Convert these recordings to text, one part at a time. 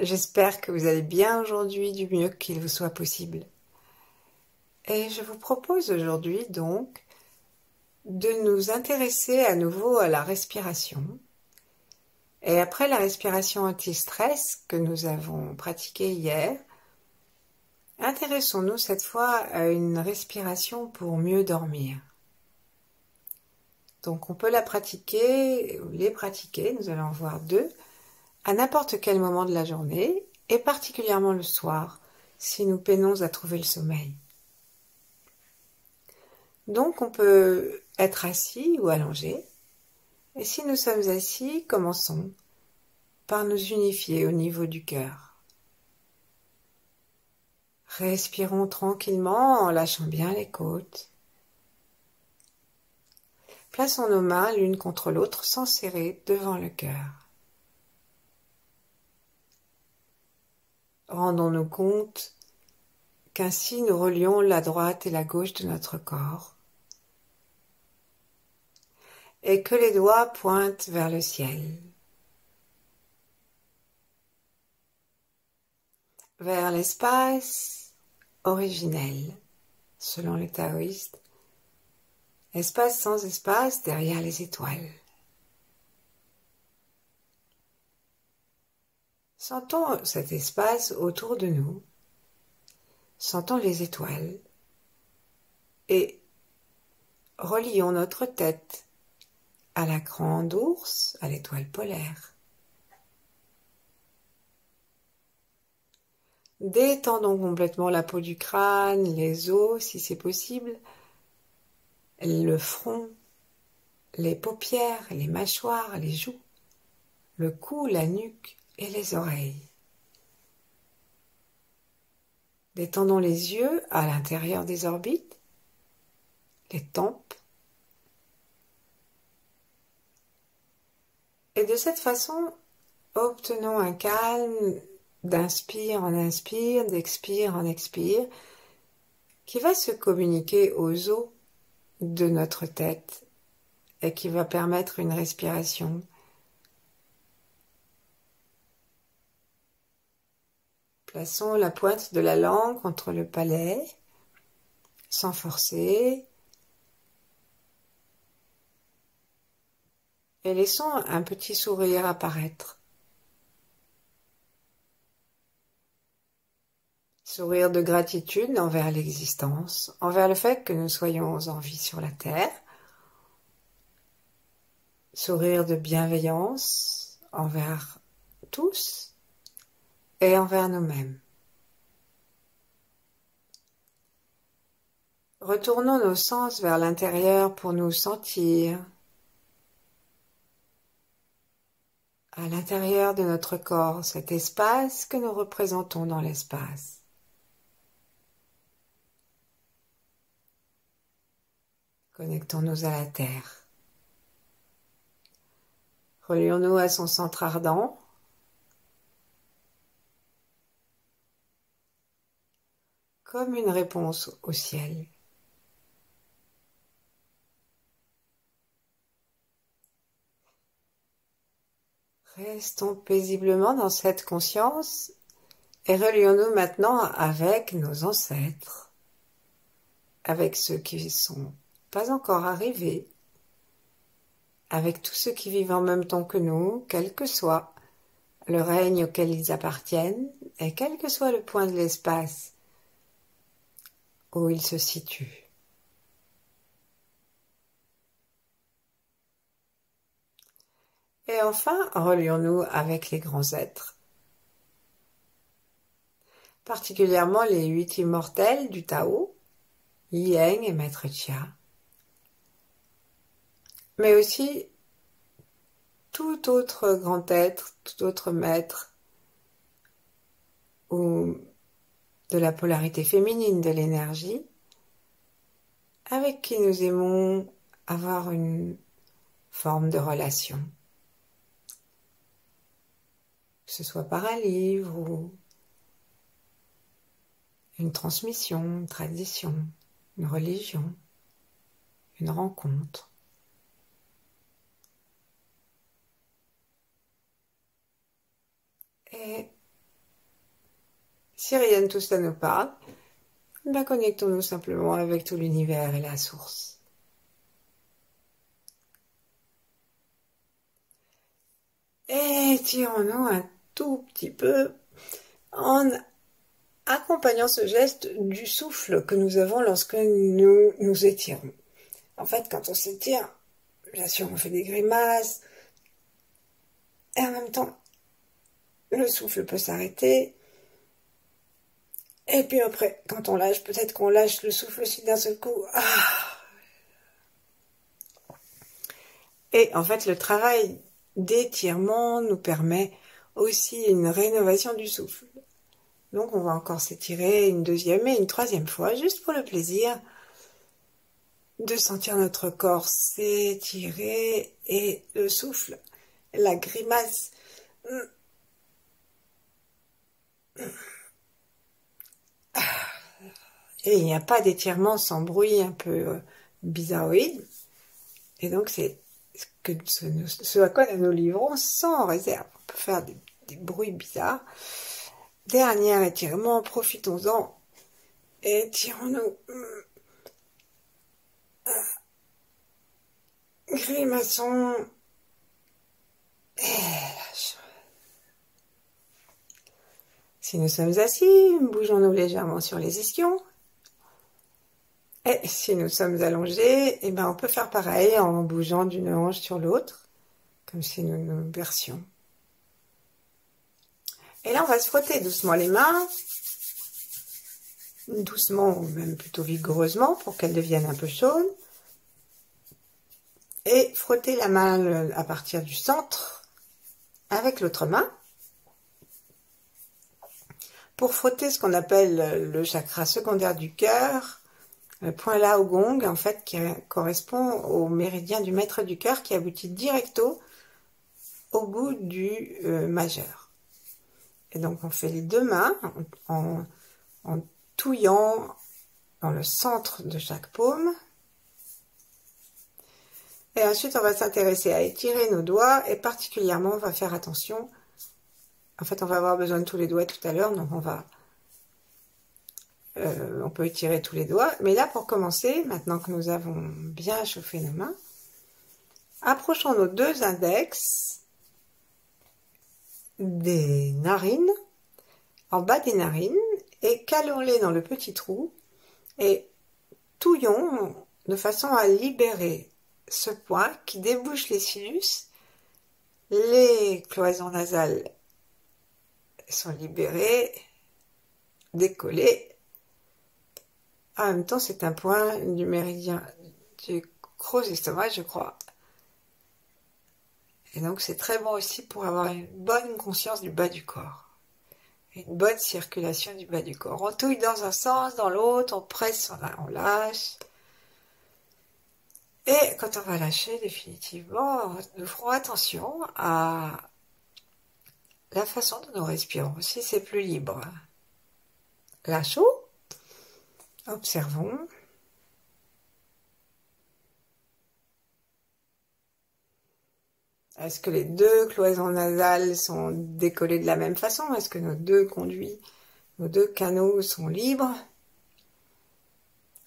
J'espère que vous allez bien aujourd'hui du mieux qu'il vous soit possible. Et je vous propose aujourd'hui donc de nous intéresser à nouveau à la respiration. Et après la respiration anti-stress que nous avons pratiquée hier, intéressons-nous cette fois à une respiration pour mieux dormir. Donc on peut la pratiquer, ou les pratiquer, nous allons en voir deux, à n'importe quel moment de la journée, et particulièrement le soir, si nous peinons à trouver le sommeil. Donc on peut être assis ou allongé, et si nous sommes assis, commençons par nous unifier au niveau du cœur. Respirons tranquillement en lâchant bien les côtes. Plaçons nos mains l'une contre l'autre sans serrer devant le cœur. Rendons-nous compte qu'ainsi nous relions la droite et la gauche de notre corps et que les doigts pointent vers le ciel, vers l'espace originel, selon les taoïstes, espace sans espace derrière les étoiles. Sentons cet espace autour de nous, sentons les étoiles et relions notre tête à la grande ours, à l'étoile polaire. Détendons complètement la peau du crâne, les os si c'est possible, le front, les paupières, les mâchoires, les joues, le cou, la nuque et les oreilles. Détendons les yeux à l'intérieur des orbites, les tempes. Et de cette façon, obtenons un calme d'inspire en inspire, d'expire en expire, qui va se communiquer aux os de notre tête et qui va permettre une respiration Plaçons la pointe de la langue contre le palais, sans forcer, et laissons un petit sourire apparaître. Sourire de gratitude envers l'existence, envers le fait que nous soyons en vie sur la terre. Sourire de bienveillance envers tous et envers nous-mêmes. Retournons nos sens vers l'intérieur pour nous sentir à l'intérieur de notre corps, cet espace que nous représentons dans l'espace. Connectons-nous à la Terre. Relions-nous à son centre ardent. Comme une réponse au ciel. Restons paisiblement dans cette conscience et relions-nous maintenant avec nos ancêtres, avec ceux qui ne sont pas encore arrivés, avec tous ceux qui vivent en même temps que nous, quel que soit le règne auquel ils appartiennent et quel que soit le point de l'espace où ils se situent. Et enfin, relions-nous avec les grands êtres, particulièrement les 8 immortels du Tao, Yang et Maître Chia, mais aussi tout autre grand être, tout autre maître, ou de la polarité féminine de l'énergie, avec qui nous aimons avoir une forme de relation. Que ce soit par un livre ou une transmission, une tradition, une religion, une rencontre. Et Si rien de tout cela nous parle, ben connectons-nous simplement avec tout l'univers et la source. Et tirons-nous un tout petit peu en accompagnant ce geste du souffle que nous avons lorsque nous nous étirons. En fait, quand on s'étire, bien sûr, on fait des grimaces, et en même temps, le souffle peut s'arrêter. Et puis après, quand on lâche, peut-être qu'on lâche le souffle aussi d'un seul coup. Et en fait, le travail d'étirement nous permet aussi une rénovation du souffle. Donc on va encore s'étirer une deuxième et une troisième fois, juste pour le plaisir de sentir notre corps s'étirer et le souffle, la grimace. Et il n'y a pas d'étirement sans bruit un peu bizarroïde. Et donc c'est ce à quoi nous nous livrons sans réserve. On peut faire des bruits bizarres. Dernier étirement, profitons-en. Étirons-nous. Grimaçons. Et lâchons. Si nous sommes assis, bougeons-nous légèrement sur les ischions. Et si nous sommes allongés, eh ben on peut faire pareil en bougeant d'une hanche sur l'autre, comme si nous nous bercions. Et là, on va se frotter doucement les mains, doucement ou même plutôt vigoureusement pour qu'elles deviennent un peu chaudes. Et frotter la main à partir du centre avec l'autre main pour frotter ce qu'on appelle le chakra secondaire du cœur, le point là au gong, en fait, qui correspond au méridien du maître du cœur qui aboutit directo au bout du majeur. Et donc, on fait les deux mains en touillant dans le centre de chaque paume. Et ensuite, on va s'intéresser à étirer nos doigts et particulièrement, on va faire attention. En fait, on va avoir besoin de tous les doigts tout à l'heure, donc on peut étirer tous les doigts. Mais là, pour commencer, maintenant que nous avons bien chauffé nos mains, approchons nos deux index des narines, en bas des narines, et calons-les dans le petit trou et touillons de façon à libérer ce point qui débouche les sinus. Les cloisons nasales sont libérées, décollées. En même temps, c'est un point du méridien du gros estomac, je crois. Et donc, c'est très bon aussi pour avoir une bonne conscience du bas du corps. Une bonne circulation du bas du corps. On touille dans un sens, dans l'autre, on presse, on lâche. Et quand on va lâcher définitivement, nous ferons attention à la façon dont nous respirons. Si c'est plus libre, lâchons, observons. Est-ce que les deux cloisons nasales sont décollées de la même façon? Est-ce que nos deux conduits, nos deux canaux sont libres?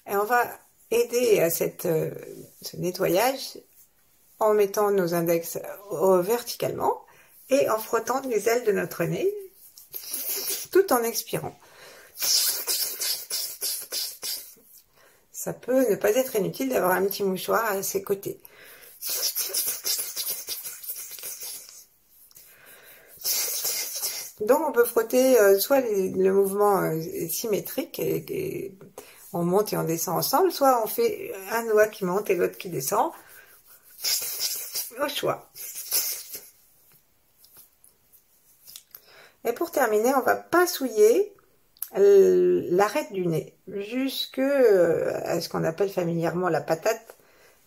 Et on va aider à ce nettoyage en mettant nos index verticalement et en frottant les ailes de notre nez tout en expirant. Ça peut ne pas être inutile d'avoir un petit mouchoir à ses côtés. Donc on peut frotter soit le mouvement symétrique et on monte et on descend ensemble, soit on fait un doigt qui monte et l'autre qui descend, au choix. Et pour terminer, on va pincouiller l'arête du nez, jusque à ce qu'on appelle familièrement la patate,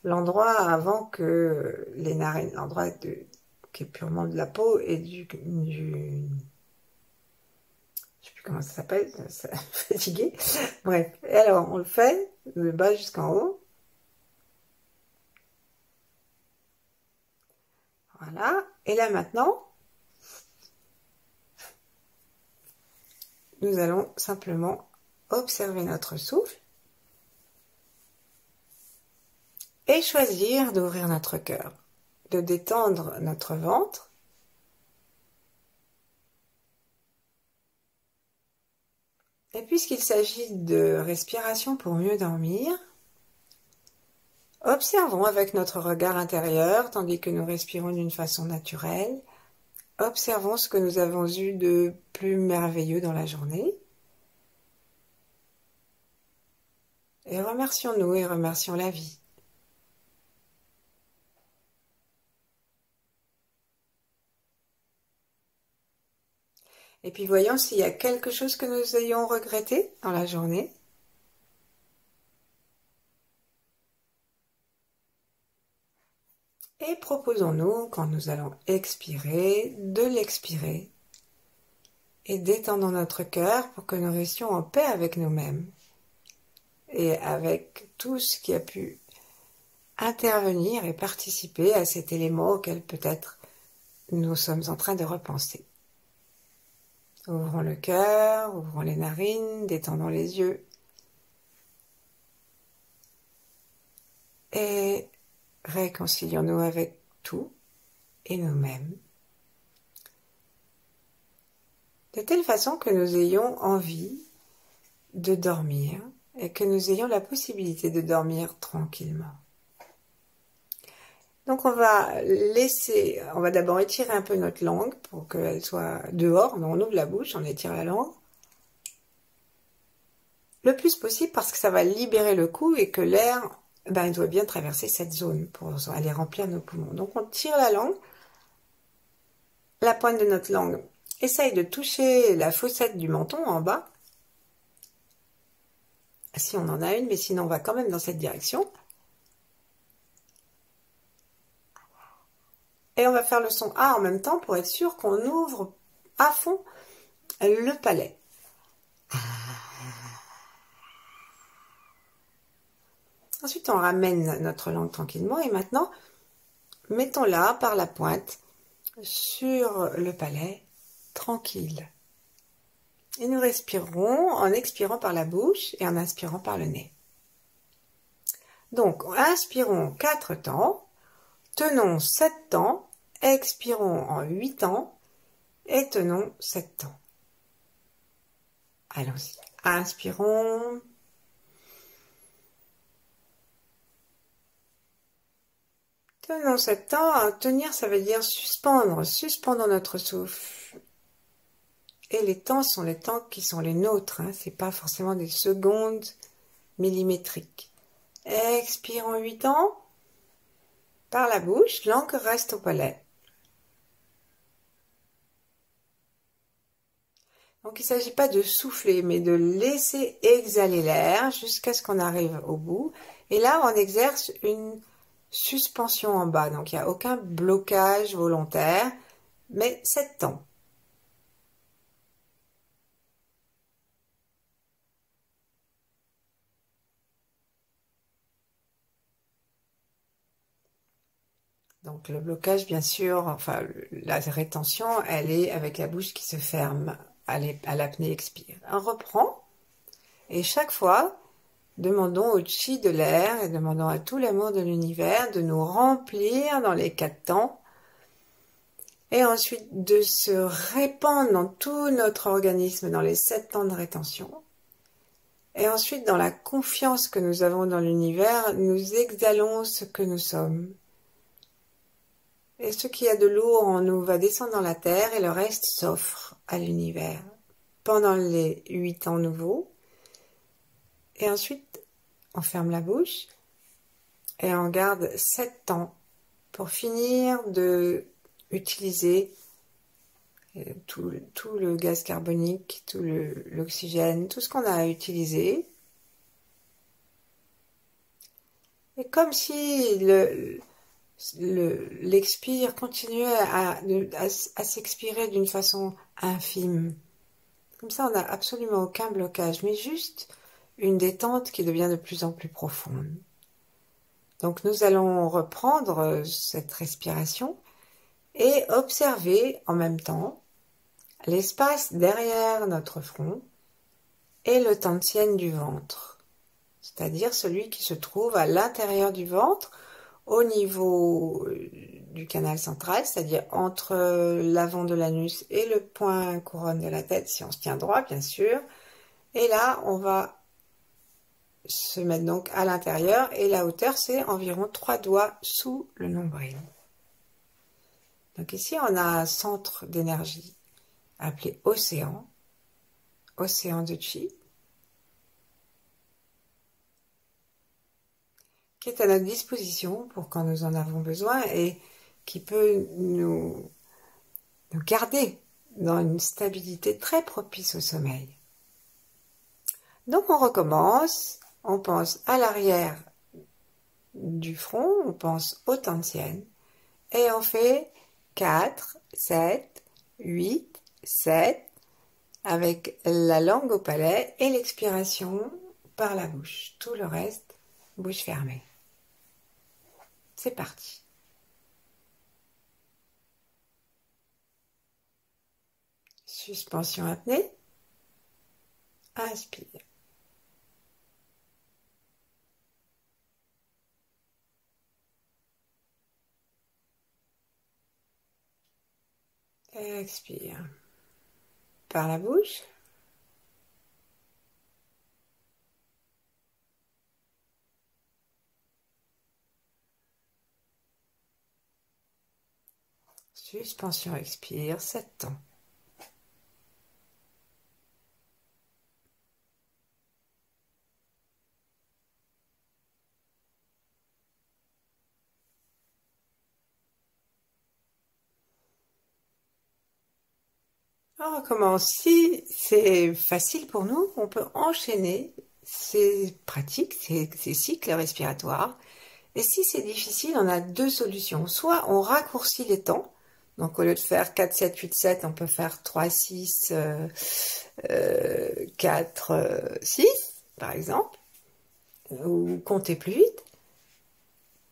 l'endroit avant que les narines, l'endroit qui est purement de la peau et je sais plus comment ça s'appelle, ça fatigué. Bref, et alors on le fait de bas jusqu'en haut. Voilà, et là maintenant, nous allons simplement observer notre souffle et choisir d'ouvrir notre cœur, de détendre notre ventre. Et puisqu'il s'agit de respiration pour mieux dormir, observons avec notre regard intérieur, tandis que nous respirons d'une façon naturelle, observons ce que nous avons eu de plus merveilleux dans la journée. Et remercions-nous et remercions la vie. Et puis voyons s'il y a quelque chose que nous ayons regretté dans la journée. Et proposons-nous, quand nous allons expirer, de l'expirer. Et détendons notre cœur pour que nous restions en paix avec nous-mêmes. Et avec tout ce qui a pu intervenir et participer à cet élément auquel peut-être nous sommes en train de repenser. Ouvrons le cœur, ouvrons les narines, détendons les yeux. Et réconcilions-nous avec tout et nous-mêmes. De telle façon que nous ayons envie de dormir et que nous ayons la possibilité de dormir tranquillement. Donc on va d'abord étirer un peu notre langue pour qu'elle soit dehors. On ouvre la bouche, on étire la langue. Le plus possible parce que ça va libérer le cou et que l'air, il doit bien traverser cette zone pour aller remplir nos poumons. Donc on tire la langue, la pointe de notre langue essaye de toucher la fossette du menton en bas. Si on en a une, mais sinon on va quand même dans cette direction. Et on va faire le son A en même temps pour être sûr qu'on ouvre à fond le palais. Ensuite, on ramène notre langue tranquillement et maintenant, mettons-la par la pointe sur le palais, tranquille. Et nous respirons en expirant par la bouche et en inspirant par le nez. Donc, inspirons 4 temps, tenons 7 temps, expirons en 8 temps et tenons 7 temps. Allons-y. Inspirons. Tenons 7 temps. Tenir, ça veut dire suspendre. Suspendons notre souffle. Et les temps sont les temps qui sont les nôtres. Ce n'est pas forcément des secondes millimétriques. Expirons 8 temps. Par la bouche, langue reste au palais. Donc il ne s'agit pas de souffler, mais de laisser exhaler l'air jusqu'à ce qu'on arrive au bout. Et là, on exerce une suspension en bas. Donc il n'y a aucun blocage volontaire, mais 7 temps. Donc le blocage, bien sûr, enfin la rétention, elle est avec la bouche qui se ferme à l'apnée expire. On reprend et chaque fois, demandons au chi de l'air et demandons à tout l'amour de l'univers de nous remplir dans les 4 temps et ensuite de se répandre dans tout notre organisme dans les 7 temps de rétention. Et ensuite, dans la confiance que nous avons dans l'univers, nous exhalons ce que nous sommes. Et ce qui a de lourd en nous va descendre dans la terre et le reste s'offre à l'univers pendant les 8 temps nouveaux. Et ensuite, on ferme la bouche et on garde 7 temps pour finir de utiliser tout le gaz carbonique, tout l'oxygène, tout ce qu'on a utilisé. Et comme si l'expire continuait à s'expirer d'une façon infime. Comme ça, on n'a absolument aucun blocage, mais juste une détente qui devient de plus en plus profonde. Donc nous allons reprendre cette respiration et observer en même temps l'espace derrière notre front et le Tantien du ventre, c'est-à-dire celui qui se trouve à l'intérieur du ventre, au niveau du canal central, c'est-à-dire entre l'avant de l'anus et le point couronne de la tête, si on se tient droit, bien sûr. Et là, on va se mettre donc à l'intérieur, et la hauteur, c'est environ 3 doigts sous le nombril. Donc ici, on a un centre d'énergie appelé océan, océan de Chi, qui est à notre disposition pour quand nous en avons besoin et qui peut nous garder dans une stabilité très propice au sommeil. Donc on recommence, on pense à l'arrière du front, on pense aux tantiennes et on fait 4, 7, 8, 7 avec la langue au palais et l'expiration par la bouche. Tout le reste, bouche fermée. C'est parti. Suspension apnée. Inspire. Expire. Par la bouche. Suspension, expire, 7 temps. On recommence. Si c'est facile pour nous, on peut enchaîner ces pratiques, ces cycles respiratoires. Et si c'est difficile, on a 2 solutions. Soit on raccourcit les temps. Donc au lieu de faire 4, 7, 8, 7, on peut faire 3, 6, 4, 6, par exemple. Ou compter plus vite.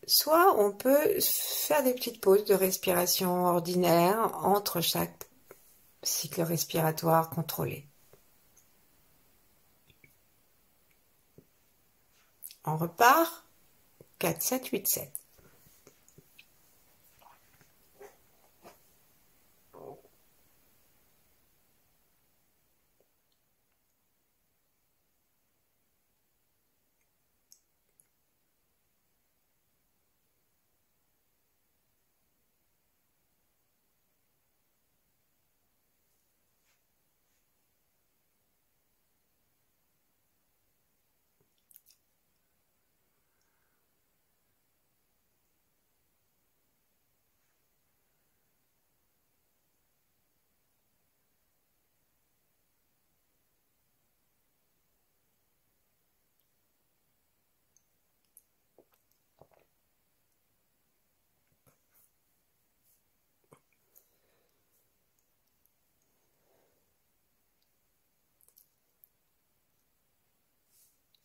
Soit on peut faire des petites pauses de respiration ordinaire entre chaque cycle respiratoire contrôlé. On repart. 4, 7, 8, 7.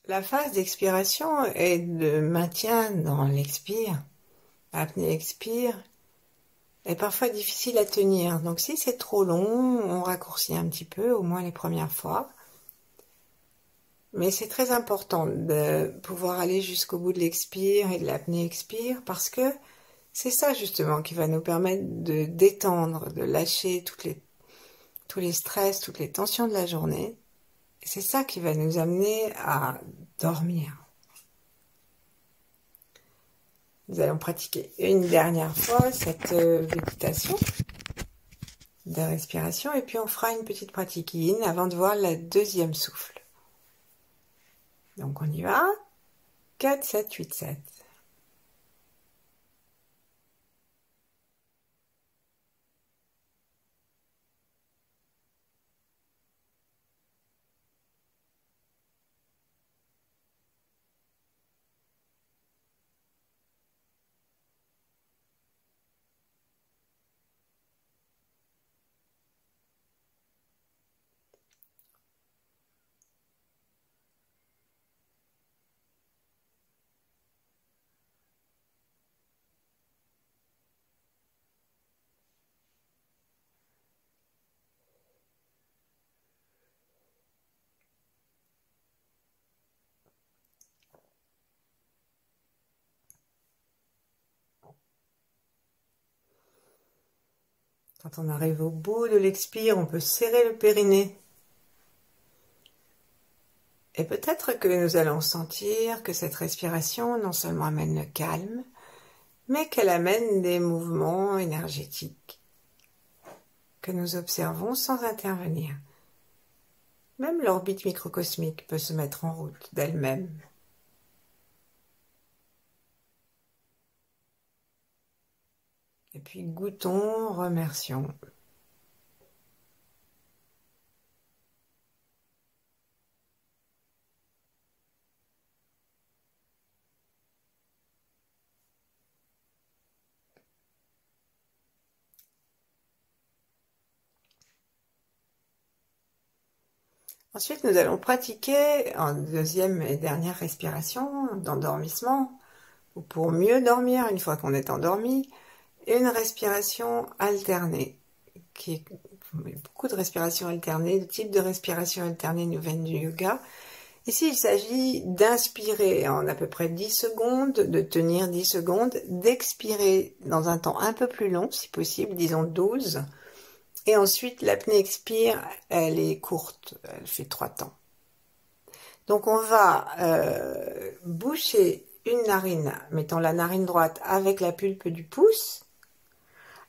La phase d'expiration et de maintien dans l'expire, apnée-expire, est parfois difficile à tenir. Donc si c'est trop long, on raccourcit un petit peu, au moins les premières fois. Mais c'est très important de pouvoir aller jusqu'au bout de l'expire et de l'apnée-expire parce que c'est ça justement qui va nous permettre de détendre, de lâcher tous les stress, toutes les tensions de la journée. Et c'est ça qui va nous amener à dormir. Nous allons pratiquer une dernière fois cette méditation de respiration et puis on fera une petite pratique in avant de voir le deuxième souffle. Donc on y va. 4, 7, 8, 7. Quand on arrive au bout de l'expire, on peut serrer le périnée. Et peut-être que nous allons sentir que cette respiration non seulement amène le calme, mais qu'elle amène des mouvements énergétiques que nous observons sans intervenir. Même l'orbite microcosmique peut se mettre en route d'elle-même. Et puis goûtons, remercions. Ensuite, nous allons pratiquer en deuxième et dernière respiration d'endormissement, ou pour mieux dormir une fois qu'on est endormi, une respiration alternée, beaucoup de respirations alternées, de types de respiration alternée nous viennent du yoga. Ici, il s'agit d'inspirer en à peu près 10 secondes, de tenir 10 secondes, d'expirer dans un temps un peu plus long, si possible, disons 12. Et ensuite, l'apnée-expire, elle est courte, elle fait 3 temps. Donc on va boucher une narine, mettons la narine droite avec la pulpe du pouce,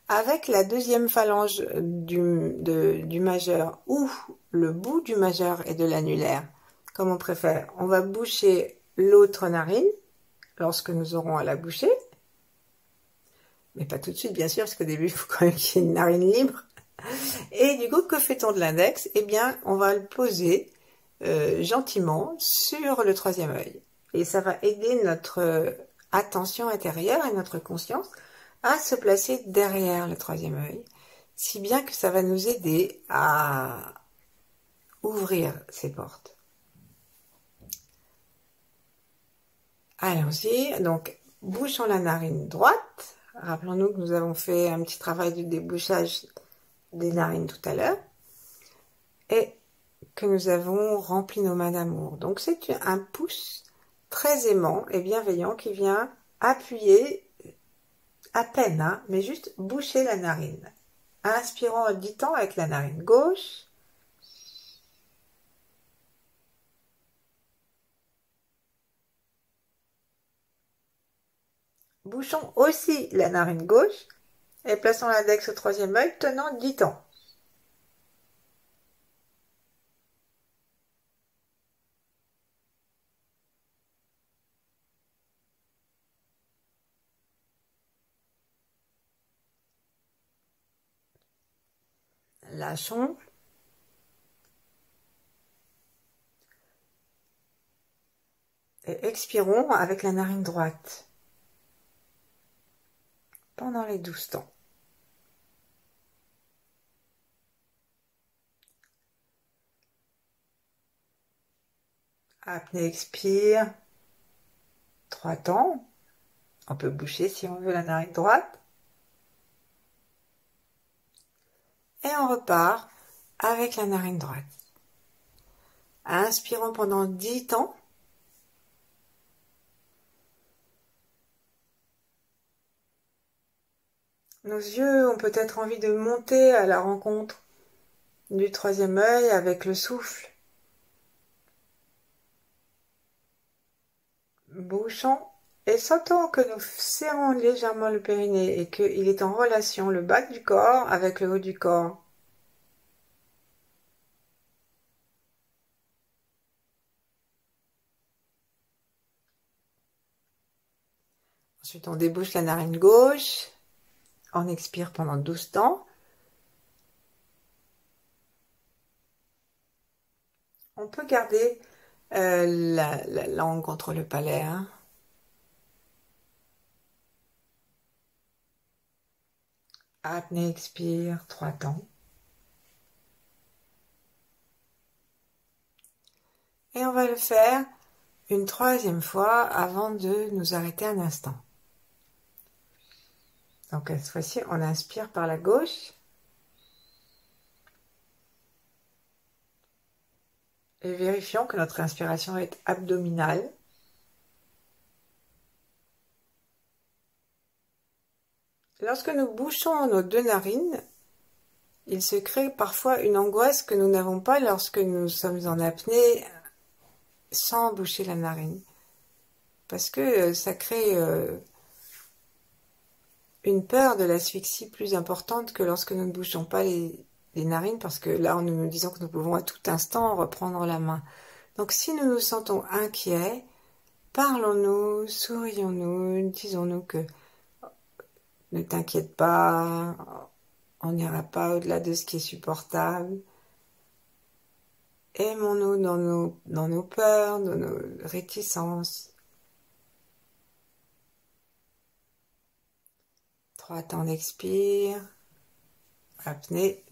avec la deuxième phalange du majeur ou le bout du majeur et de l'annulaire, comme on préfère. On va boucher l'autre narine lorsque nous aurons à la boucher, mais pas tout de suite bien sûr, parce qu'au début il faut quand même qu'il y ait une narine libre. Et du coup, que fait-on de l'index? Eh bien, on va le poser gentiment sur le troisième œil. Et ça va aider notre attention intérieure et notre conscience à se placer derrière le troisième œil, si bien que ça va nous aider à ouvrir ces portes. Allons-y, donc bouchons la narine droite. Rappelons-nous que nous avons fait un petit travail de débouchage des narines tout à l'heure. Et que nous avons rempli nos mains d'amour. Donc c'est un pouce très aimant et bienveillant qui vient appuyer à peine, hein, mais juste boucher la narine. Inspirons en 10 temps avec la narine gauche. Bouchons aussi la narine gauche et plaçons l'index au troisième œil, tenant 10 temps. Lâchons. Et expirons avec la narine droite pendant les 12 temps. Apnée expire, 3 temps. On peut boucher si on veut la narine droite. Et on repart avec la narine droite. Inspirons pendant 10 temps. Nos yeux ont peut-être envie de monter à la rencontre du troisième œil avec le souffle. Bouchons et sentons que nous serrons légèrement le périnée et qu'il est en relation le bas du corps avec le haut du corps. Ensuite, on débouche la narine gauche. On expire pendant 12 temps. On peut garder la langue contre le palais. Hein. Apnée, expire, 3 temps. Et on va le faire une troisième fois avant de nous arrêter un instant. Donc cette fois-ci, on inspire par la gauche. Et vérifions que notre inspiration est abdominale. Lorsque nous bouchons nos deux narines, il se crée parfois une angoisse que nous n'avons pas lorsque nous sommes en apnée sans boucher la narine. Parce que ça crée une peur de l'asphyxie plus importante que lorsque nous ne bouchons pas les narines, parce que là, nous nous disons que nous pouvons à tout instant reprendre la main. Donc si nous nous sentons inquiets, parlons-nous, sourions-nous, disons-nous que ne t'inquiète pas, on n'ira pas au-delà de ce qui est supportable. Aimons-nous dans nos peurs, dans nos réticences. 3 temps d'expire, apnée,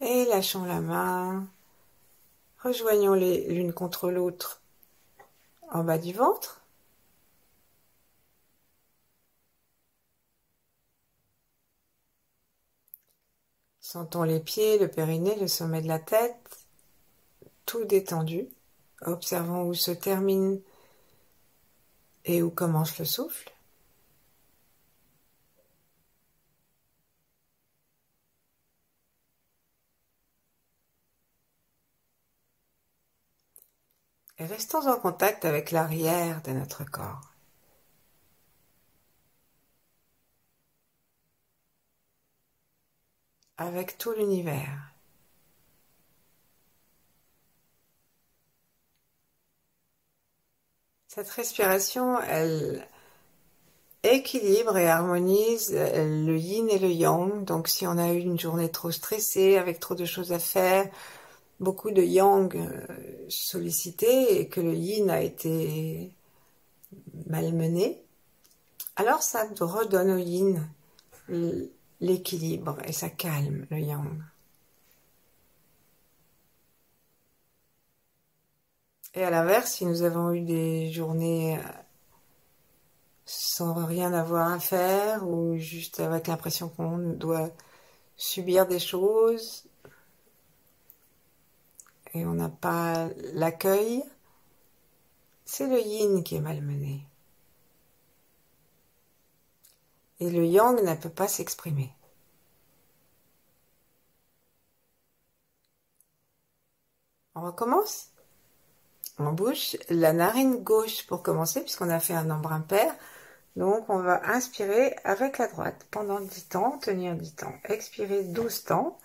et lâchons la main. Rejoignons-les l'une contre l'autre en bas du ventre. Sentons les pieds, le périnée, le sommet de la tête, tout détendu. Observons où se termine et où commence le souffle. Et restons en contact avec l'arrière de notre corps. Avec tout l'univers. Cette respiration, elle équilibre et harmonise le yin et le yang. Donc si on a eu une journée trop stressée, avec trop de choses à faire, beaucoup de yang sollicité et que le yin a été malmené, alors ça redonne au yin l'équilibre et ça calme le yang. Et à l'inverse, si nous avons eu des journées sans rien avoir à faire ou juste avec l'impression qu'on doit subir des choses et on n'a pas l'accueil, c'est le yin qui est malmené. Et le yang ne peut pas s'exprimer. On recommence? On bouche la narine gauche pour commencer, puisqu'on a fait un embrun pair. Donc, on va inspirer avec la droite pendant 10 temps, tenir 10 temps. Expirer 12 temps.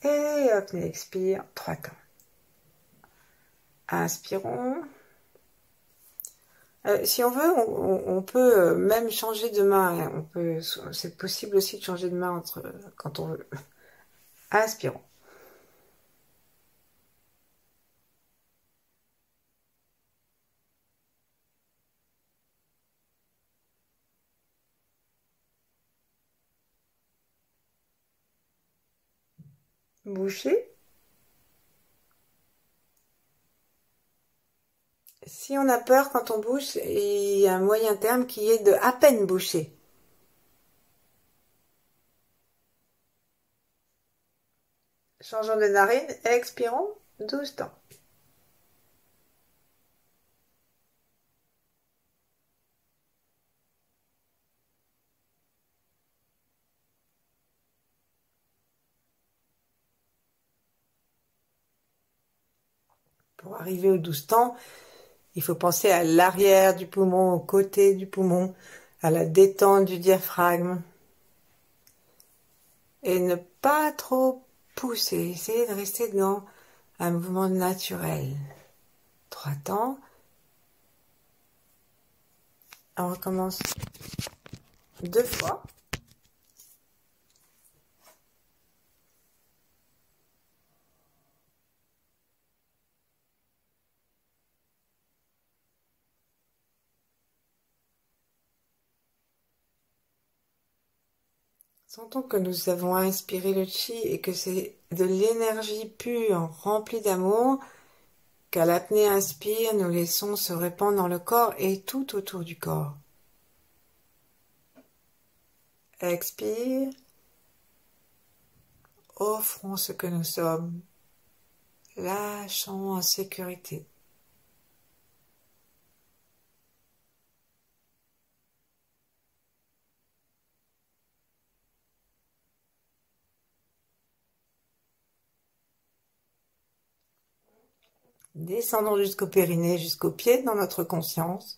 Et hop, on expire 3 temps. Inspirons. Si on veut, on peut même changer de main. C'est possible aussi de changer de main quand on veut. Inspirons. Boucher. Si on a peur quand on bouche, il y a un moyen terme qui est de à peine boucher. Changeons de narine, expirons 12 temps. Pour arriver aux 12 temps, il faut penser à l'arrière du poumon, au côté du poumon, à la détente du diaphragme. Et ne pas trop pousser, essayez de rester dans un mouvement naturel. 3 temps. On recommence 2 fois. Sentons que nous avons inspiré le chi et que c'est de l'énergie pure, remplie d'amour, qu'à l'apnée inspire, nous laissons se répandre dans le corps et tout autour du corps. Expire. Offrons ce que nous sommes. Lâchons en sécurité. Descendons jusqu'au périnée, jusqu'aux pieds dans notre conscience.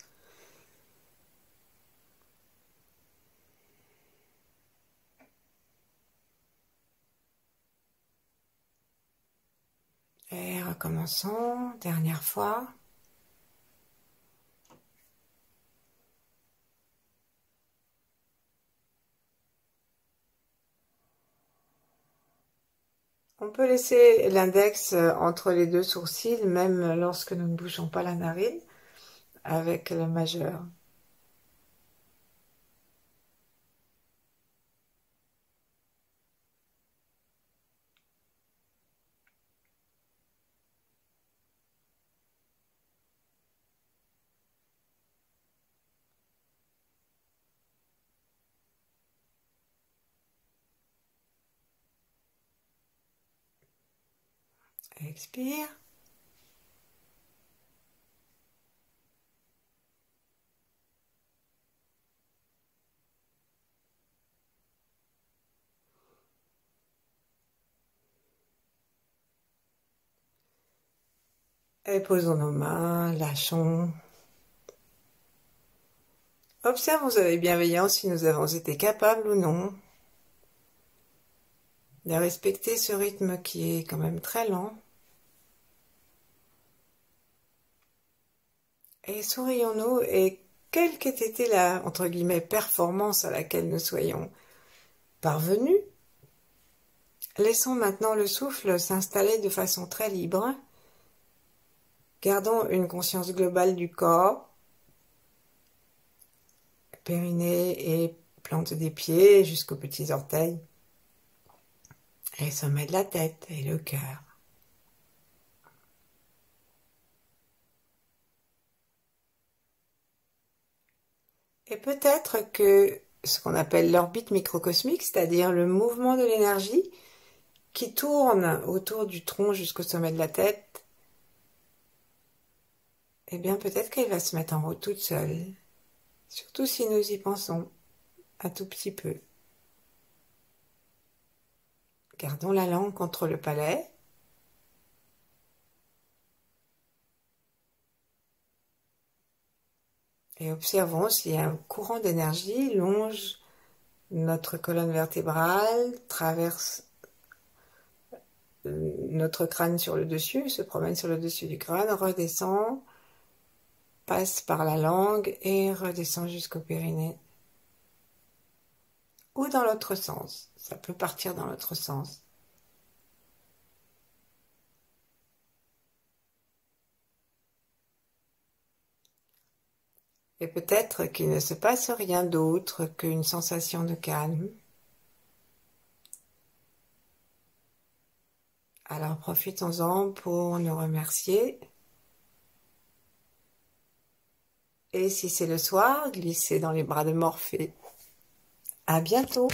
Et recommençons, dernière fois. On peut laisser l'index entre les deux sourcils, même lorsque nous ne bougeons pas la narine, avec le majeur. Expire. Et posons nos mains, lâchons. Observons avec bienveillance si nous avons été capables ou non de respecter ce rythme qui est quand même très lent. Et sourions-nous, et quelle qu'ait été la, entre guillemets, performance à laquelle nous soyons parvenus, laissons maintenant le souffle s'installer de façon très libre. Gardons une conscience globale du corps, périnée et plante des pieds jusqu'aux petits orteils, et sommet de la tête et le cœur. Et peut-être que ce qu'on appelle l'orbite microcosmique, c'est-à-dire le mouvement de l'énergie qui tourne autour du tronc jusqu'au sommet de la tête, eh bien peut-être qu'elle va se mettre en route toute seule, surtout si nous y pensons un tout petit peu. Gardons la langue contre le palais. Et observons si un courant d'énergie longe notre colonne vertébrale, traverse notre crâne sur le dessus, se promène sur le dessus du crâne, redescend, passe par la langue et redescend jusqu'au périnée. Ou dans l'autre sens, ça peut partir dans l'autre sens. Et peut-être qu'il ne se passe rien d'autre qu'une sensation de calme. Alors profitons-en pour nous remercier. Et si c'est le soir, glissez dans les bras de Morphée. À bientôt!